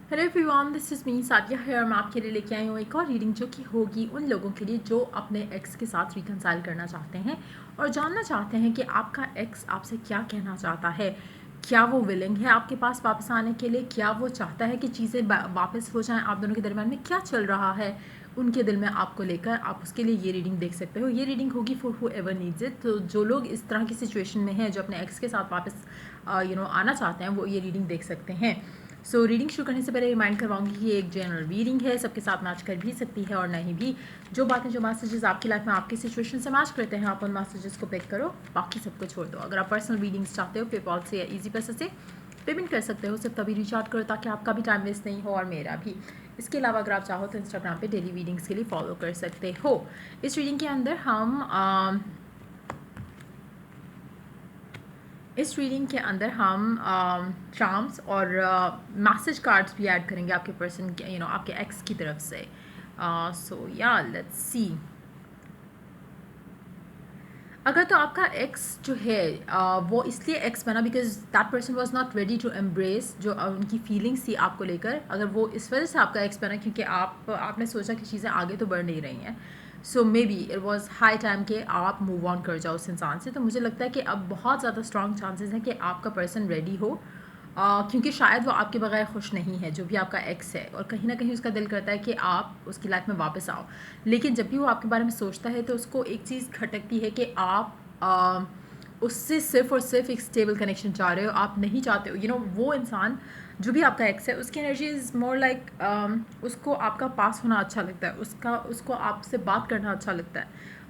Hello everyone, this is me Sadia है और मैं आपके लिए लेके आई हूँ एक और रीडिंग जो कि होगी उन लोगों के लिए जो अपने एक्स के साथ रिकनसाइल करना चाहते हैं और जानना चाहते हैं कि आपका एक्स आपसे क्या कहना चाहता है। क्या वो विलिंग है आपके पास वापस आने के लिए? क्या वो चाहता है कि चीज़ें वापस हो जाएं? आप दोनों के दरम्यान में क्या चल रहा है उनके दिल में आपको लेकर? आप उसके लिए ये रीडिंग देख सकते हो। ये रीडिंग होगी for who ever needs it. तो जो लोग इस तरह की सिचुएशन में हैं, जो अपने एक्स के साथ वापस आना चाहते हैं, वो ये रीडिंग देख सकते हैं। सो रीडिंग शुरू करने से पहले रिमाइंड करवाऊंगी कि ये एक जनरल रीडिंग है, सबके साथ मैच कर भी सकती है और नहीं भी। जो बातें, जो मैसेजेस आपकी लाइफ में आपकी सिचुएशन से मैच करते हैं, आप उन मैसेजेस को पिक करो, बाकी सबको छोड़ दो। अगर आप पर्सनल रीडिंग्स चाहते हो पेपॉल से या ईजी पैसे से पेमेंट कर सकते हो, सिर्फ तभी रीच आउट करो ताकि आपका भी टाइम वेस्ट नहीं हो और मेरा भी। इसके अलावा अगर आप चाहो तो इंस्टाग्राम पे डेली रीडिंग्स के लिए फॉलो कर सकते हो। इस रीडिंग के अंदर हम चार्म्स और मैसेज कार्ड्स भी ऐड करेंगे आपके पर्सन के, आपके एक्स की तरफ से। सो या लेट्स सी। अगर तो आपका एक्स जो है वो इसलिए एक्स बना because that person was not ready to embrace जो उनकी फीलिंग्स थी आपको लेकर। अगर वो इस वजह से आपका एक्स बना क्योंकि आपने सोचा कि चीज़ें आगे तो बढ़ नहीं रही हैं, so may be it was high time कि आप मूव ऑन कर जाओ उस इंसान से। तो मुझे लगता है कि अब बहुत ज़्यादा स्ट्रॉन्ग चांसेस हैं कि आपका पर्सन रेडी हो, क्योंकि शायद वो आपके बगैर खुश नहीं है, जो भी आपका एक्स है, और कहीं ना कहीं उसका दिल करता है कि आप उसकी लाइफ में वापस आओ। लेकिन जब भी वो आपके बारे में सोचता है तो उसको एक चीज़ खटकती है कि आप उससे सिर्फ और सिर्फ एक स्टेबल कनेक्शन चाह रहे हो, आप नहीं चाहते हो वो इंसान जो भी आपका एक्स है उसकी एनर्जी इज़ मोर लाइक उसको आपका पास होना अच्छा लगता है, उसको आपसे बात करना अच्छा लगता है,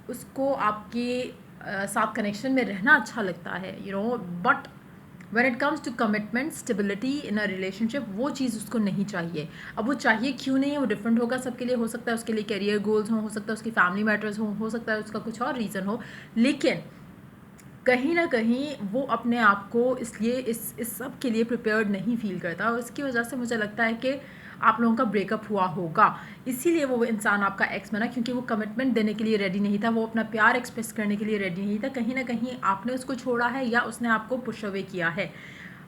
उसको आपके साथ कनेक्शन में रहना अच्छा लगता है, but when it comes to commitment stability in a relationship वो चीज़ उसको नहीं चाहिए। अब वो चाहिए क्यों नहीं है, वो डिफरेंट होगा सबके लिए। हो सकता है उसके लिए करियर गोल्स हो सकता है उसकी फैमिली मैटर्स हो सकता है उसका कुछ और रीज़न हो, लेकिन कहीं ना कहीं वो अपने आप को इसलिए इस सब के लिए प्रिपेयर्ड नहीं फील करता, और इसकी वजह से मुझे लगता है कि आप लोगों का ब्रेकअप हुआ होगा। इसीलिए वो इंसान आपका एक्स बना, क्योंकि वो कमिटमेंट देने के लिए रेडी नहीं था, वो अपना प्यार एक्सप्रेस करने के लिए रेडी नहीं था। कहीं ना कहीं आपने उसको छोड़ा है या उसने आपको पुश अवे किया है।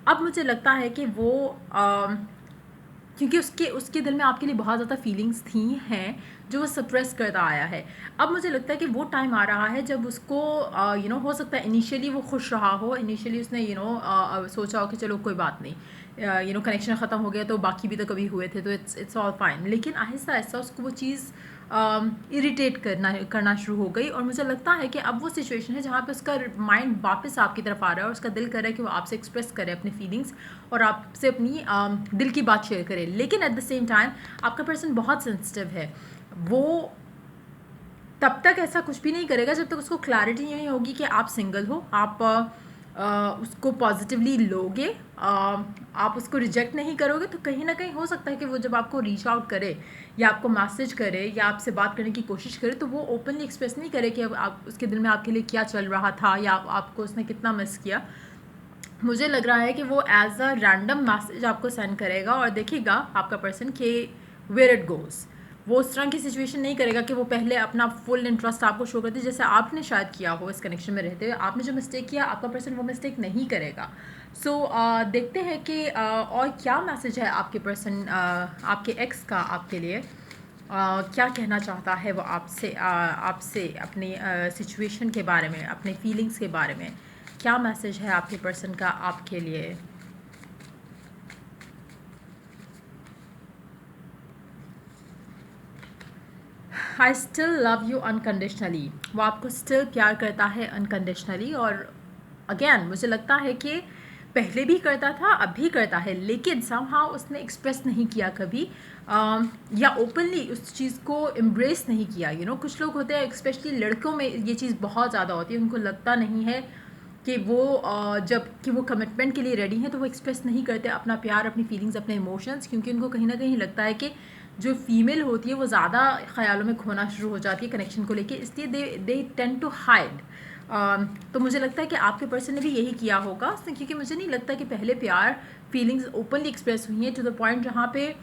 अब मुझे लगता है कि वो क्योंकि उसके उसके दिल में आपके लिए बहुत ज़्यादा फीलिंग्स थी हैं जो वो सप्रेस करता आया है। अब मुझे लगता है कि वो टाइम आ रहा है जब उसको हो सकता है इनिशियली वो खुश रहा हो, इनिशियली उसने सोचा हो कि चलो कोई बात नहीं, कनेक्शन ख़त्म हो गया तो बाकी भी तो कभी हुए थे तो इट्स ऑल फाइन। लेकिन आहिस्ता आहिस्ता उसको वो चीज़ इरिटेट करना शुरू हो गई, और मुझे लगता है कि अब वो सिचुएशन है जहाँ पे उसका माइंड वापस आपकी तरफ आ रहा है और उसका दिल कर रहा है कि वो आपसे एक्सप्रेस करे अपनी फीलिंग्स और आपसे अपनी दिल की बात शेयर करे। लेकिन एट द सेम टाइम आपका पर्सन बहुत सेंसिटिव है, वो तब तक ऐसा कुछ भी नहीं करेगा जब तक उसको क्लैरिटी नहीं होगी कि आप सिंगल हो, आप उसको पॉजिटिवली लोगे, आप उसको रिजेक्ट नहीं करोगे। तो कहीं ना कहीं हो सकता है कि वो जब आपको रीच आउट करे या आपको मैसेज करे या आपसे बात करने की कोशिश करे तो वो ओपनली एक्सप्रेस नहीं करे कि अब आप उसके दिल में आपके लिए क्या चल रहा था या आपको उसने कितना मिस किया। मुझे लग रहा है कि वो एज अ रैंडम मैसेज आपको सेंड करेगा और देखेगा आपका पर्सन कि वेयर इट गोज़। वो उस तरह की सिचुएशन नहीं करेगा कि वो पहले अपना फुल इंटरेस्ट आपको शो करते जैसे आपने शायद किया हो इस कनेक्शन में रहते हुए। आपने जो मिस्टेक किया आपका पर्सन वो मिस्टेक नहीं करेगा। सो देखते हैं कि और क्या मैसेज है आपके पर्सन, आपके एक्स का आपके लिए। क्या कहना चाहता है वो आपसे, आपसे अपनी सिचुएशन के बारे में, अपने फीलिंग्स के बारे में। क्या मैसेज है आपके पर्सन का आपके लिए? I still love you unconditionally. वो आपको स्टिल प्यार करता है अनकंडीशनली, और अगेन मुझे लगता है कि पहले भी करता था अब भी करता है, लेकिन समहाउ उसने एक्सप्रेस नहीं किया कभी, या ओपनली उस चीज़ को एम्ब्रेस नहीं किया। कुछ लोग होते हैं, स्पेशली लड़कों में ये चीज़ बहुत ज़्यादा होती है, उनको लगता नहीं है कि वो जब कि वो कमिटमेंट के लिए रेडी हैं तो वो एक्सप्रेस नहीं करते अपना प्यार, अपनी फीलिंग्स, अपने इमोशंस, क्योंकि उनको कहीं ना कहीं लगता है कि जो फीमेल होती है वो ज़्यादा ख्यालों में खोना शुरू हो जाती है कनेक्शन को लेके, इसलिए दे टेंड टू हाइड। तो मुझे लगता है कि आपके पर्सन ने भी यही किया होगा, क्योंकि मुझे नहीं लगता कि पहले प्यार फीलिंग्स ओपनली एक्सप्रेस हुई हैं टू द पॉइंट जहाँ पे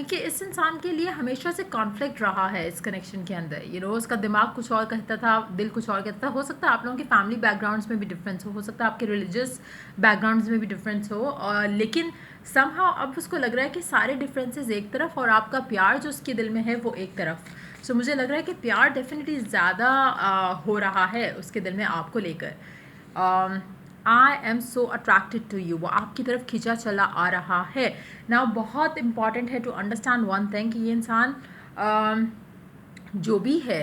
क्योंकि इस इंसान के लिए हमेशा से कॉन्फ्लिक्ट रहा है इस कनेक्शन के अंदर। उसका दिमाग कुछ और कहता था, दिल कुछ और कहता था। हो सकता है आप लोगों के फैमिली बैकग्राउंड्स में भी डिफरेंस हो सकता है आपके रिलीजियस बैकग्राउंड्स में भी डिफरेंस हो, और लेकिन समहाउ अब उसको लग रहा है कि सारे डिफरेंसेस एक तरफ और आपका प्यार जो उसके दिल में है वो एक तरफ। सो मुझे लग रहा है कि प्यार डेफिनेटली ज़्यादा हो रहा है उसके दिल में आपको लेकर। I am so attracted to you, वो आपकी तरफ खींचा चला आ रहा है ना। बहुत इंपॉर्टेंट है टू अंडरस्टैंड वन थिंग कि ये इंसान जो भी है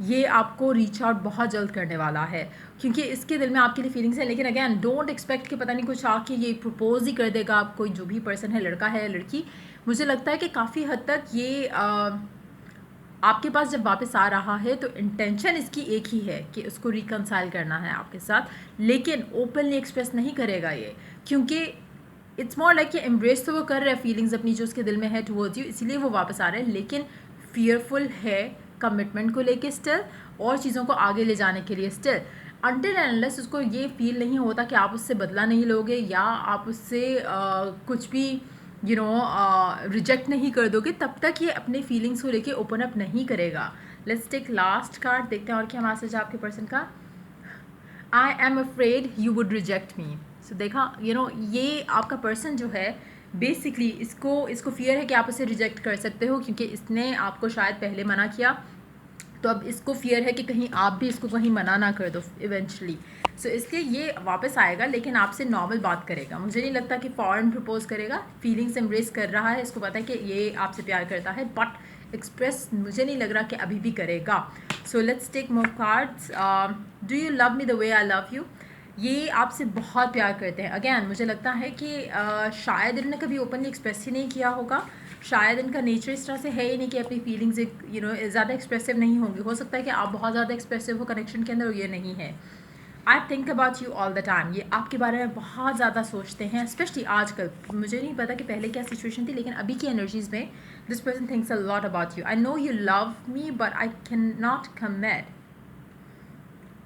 ये आपको रीच आउट बहुत जल्द करने वाला है, क्योंकि इसके दिल में आपके लिए फीलिंग्स है। लेकिन अगैन डोंट एक्सपेक्ट कि पता नहीं कुछ आके ये प्रपोज ही कर देगा आपको, जो भी पर्सन है, लड़का है या लड़की। मुझे लगता है कि काफ़ी हद तक ये आपके पास जब वापस आ रहा है तो इंटेंशन इसकी एक ही है कि उसको रिकंसाइल करना है आपके साथ, लेकिन ओपनली एक्सप्रेस नहीं करेगा ये, क्योंकि इट्स मोर लाइक कि एम्ब्रेस तो वो कर रहा है फीलिंग्स अपनी जो उसके दिल में है टुवर्ड्स यू, इसीलिए वो वापस आ रहा है, लेकिन फियरफुल है कमिटमेंट को लेके स्टिल, और चीज़ों को आगे ले जाने के लिए स्टिल। अनटिल एंड अनलेस उसको ये फील नहीं होता कि आप उससे बदला नहीं लोगे या आप उससे कुछ भी रिजेक्ट नहीं कर दोगे, तब तक ये अपने फीलिंग्स को लेके ओपन अप नहीं करेगा। लेट्स टेक लास्ट कार्ड, देखते हैं और क्या मैसेज है आपके पर्सन का। I am afraid you would reject me. So देखा, ये आपका पर्सन जो है बेसिकली इसको फियर है कि आप उसे रिजेक्ट कर सकते हो, क्योंकि इसने आपको शायद पहले मना किया, तो अब इसको फियर है कि कहीं आप भी इसको कहीं मना ना कर दो इवेंचुअली। सो इसलिए ये वापस आएगा, लेकिन आपसे नॉर्मल बात करेगा। मुझे नहीं लगता कि फ़ौरन प्रपोज करेगा, फीलिंग्स एम्ब्रेस कर रहा है, इसको पता है कि ये आपसे प्यार करता है, बट एक्सप्रेस मुझे नहीं लग रहा कि अभी भी करेगा। So let's take more cards. Do you love me the way I love you. ये आपसे बहुत प्यार करते हैं। अगेन मुझे लगता है कि शायद इन्होंने कभी ओपनली एक्सप्रेस ही नहीं किया होगा, शायद इनका नेचर इस तरह से है ही नहीं कि अपनी फीलिंग्स ज़्यादा एक्सप्रेसिव नहीं होंगी। हो सकता है कि आप बहुत ज़्यादा एक्सप्रेसिव हो कनेक्शन के अंदर, ये नहीं है। I think about you all the time, ये आपके बारे में बहुत ज़्यादा सोचते हैं, स्पेशली आजकल। मुझे नहीं पता कि पहले क्या सिचुएशन थी, लेकिन अभी की एनर्जीज़ में this person thinks a lot about you. I know you love me but I can not commit.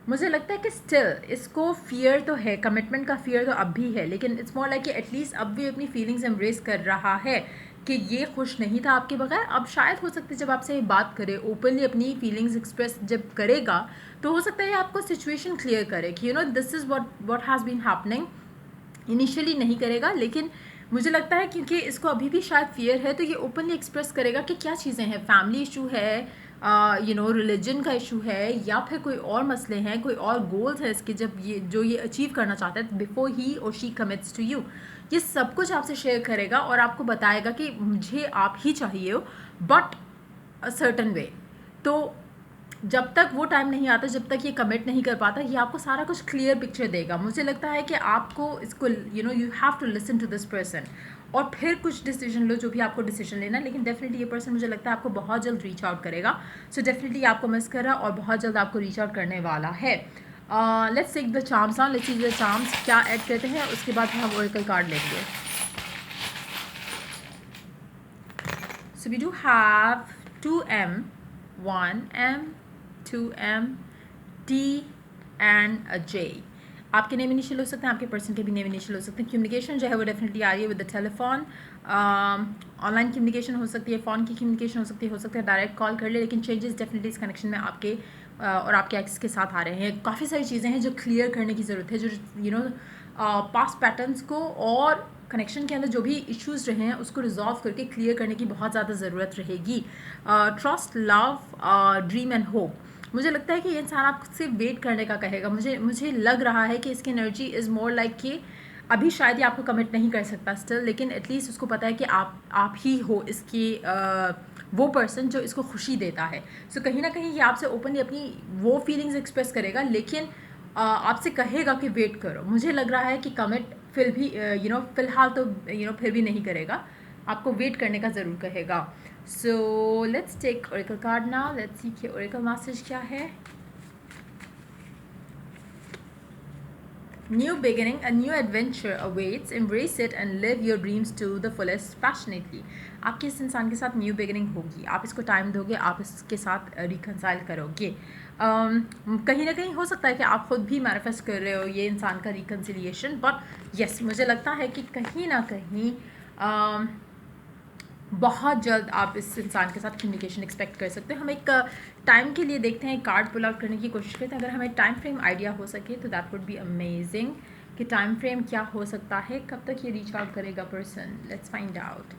मुझे लगता है कि स्टिल इसको फियर तो है, कमिटमेंट का फियर तो अब भी है, लेकिन इट्स मोर लाइक कि एटलीस्ट अब भी अपनी फीलिंग्स एम्ब्रेस कर रहा है कि ये खुश नहीं था आपके बगैर। अब शायद हो सकता है जब आपसे बात करे ओपनली अपनी फीलिंग्स एक्सप्रेस जब करेगा, तो हो सकता है आपको सिचुएशन क्लियर करे कि this is what has been happening. Initially नहीं करेगा, लेकिन मुझे लगता है क्योंकि इसको अभी भी शायद फियर है, तो ये ओपनली एक्सप्रेस करेगा कि क्या चीज़ें हैं, फैमिली इशू है, रिलीजन का इशू है, या फिर कोई और मसले हैं, कोई और गोल्स हैं इसके जब ये अचीव करना चाहता है बिफोर ही और शी कमिट्स टू यू। ये सब कुछ आपसे शेयर करेगा और आपको बताएगा कि मुझे आप ही चाहिए हो, बट अ सर्टन वे। तो जब तक वो टाइम नहीं आता, जब तक ये कमिट नहीं कर पाता, ये आपको सारा कुछ क्लियर पिक्चर देगा। मुझे लगता है कि आपको इसको you have to listen to this person और फिर कुछ डिसीजन लो, जो भी आपको डिसीजन लेना है। लेकिन डेफिनेटली ये पर्सन मुझे लगता है आपको बहुत जल्द रीच आउट करेगा। सो डेफिनेटली आपको मिस कर रहा और बहुत जल्द आपको रीच आउट करने वाला है। Let's take the charms on, let's see the charms क्या ऐड करते हैं, उसके बाद हम ओरेकल कार्ड लेंगे। So we do have 2M, 1M, 2M, T and J। आपके नेम इनिशियल हो सकते हैं, आपके पर्सन के भी नेम इनिशियल हो सकते हैं। कम्युनिकेशन जो है वो डेफिनेटली आ रही है with the telephone. Online communication हो सकती है, फ़ोन की कम्युनिकेशन हो सकता है डायरेक्ट कॉल कर ले, लेकिन चेंजेस डेफिनेटली इस कनेक्शन में आपके और आपके एक्स के साथ आ रहे हैं। काफ़ी सारी चीज़ें हैं जो क्लियर करने की ज़रूरत है, जो पास्ट पैटर्न्स को और कनेक्शन के अंदर जो भी इश्यूज़ रहे हैं उसको रिजॉल्व करके क्लियर करने की बहुत ज़्यादा ज़रूरत रहेगी। Trust, love, dream and hope. मुझे लगता है कि ये इंसान आपसे वेट करने का कहेगा। मुझे लग रहा है कि इसकी एनर्जी इज़ मोर लाइक कि अभी शायद ये आपको कमिट नहीं कर सकता स्टिल, लेकिन एटलीस्ट उसको पता है कि आप ही हो इसकी वो पर्सन जो इसको खुशी देता है। सो कहीं ना कहीं ये आपसे ओपनली अपनी वो फीलिंग्स एक्सप्रेस करेगा, लेकिन आपसे कहेगा कि वेट करो। मुझे लग रहा है कि कमिट फिर भी फ़िलहाल तो फिर भी नहीं करेगा, आपको वेट करने का ज़रूर कहेगा। So let's take oracle card now, let's see कि ओरेकल मैसेज क्या है। New beginning, a new adventure awaits. Embrace it and live your dreams to the fullest passionately. आपके इस इंसान के साथ न्यू बिगिनिंग होगी, आप इसको टाइम दोगे, आप इसके साथ रिकंसाइल करोगे। कहीं ना कहीं हो सकता है कि आप खुद भी मैनिफेस्ट कर रहे हो ये इंसान का रिकन्सिलिएशन, बट यस मुझे लगता है कि कहीं ना कहीं बहुत जल्द आप इस इंसान के साथ कम्युनिकेशन एक्सपेक्ट कर सकते हैं। हम एक टाइम के लिए देखते हैं, कार्ड पुल आउट करने की कोशिश करते हैं। अगर हमें टाइम फ्रेम आइडिया हो सके तो दैट वुड बी अमेजिंग, कि टाइम फ्रेम क्या हो सकता है, कब तक ये रीच आउट करेगा पर्सन। Let's find out.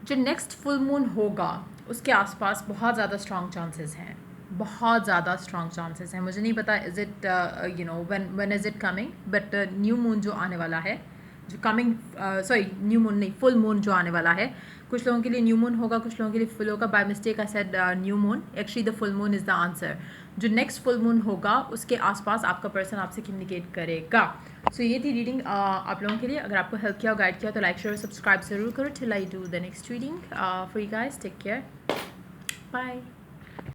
जो नेक्स्ट फुल मून होगा उसके आसपास बहुत ज़्यादा स्ट्रॉन्ग चांसेस हैं, बहुत ज़्यादा स्ट्रॉन्ग चांसेस हैं। मुझे नहीं पता is it when is it coming, but new moon जो आने वाला है, जो कमिंग सॉरी न्यू मून नहीं, फुल मून जो आने वाला है, कुछ लोगों के लिए न्यू मून होगा, कुछ लोगों के लिए फुल होगा। By mistake I said new moon, actually the full moon is the answer. जो नेक्स्ट फुल मून होगा उसके आसपास आपका पर्सन आपसे कम्युनिकेट करेगा। सो ये थी रीडिंग आप लोगों के लिए। अगर आपको हेल्प किया, गाइड किया तो लाइक शेयर सब्सक्राइब ज़रूर करो। Till I do the next reading for you guys, take care, bye.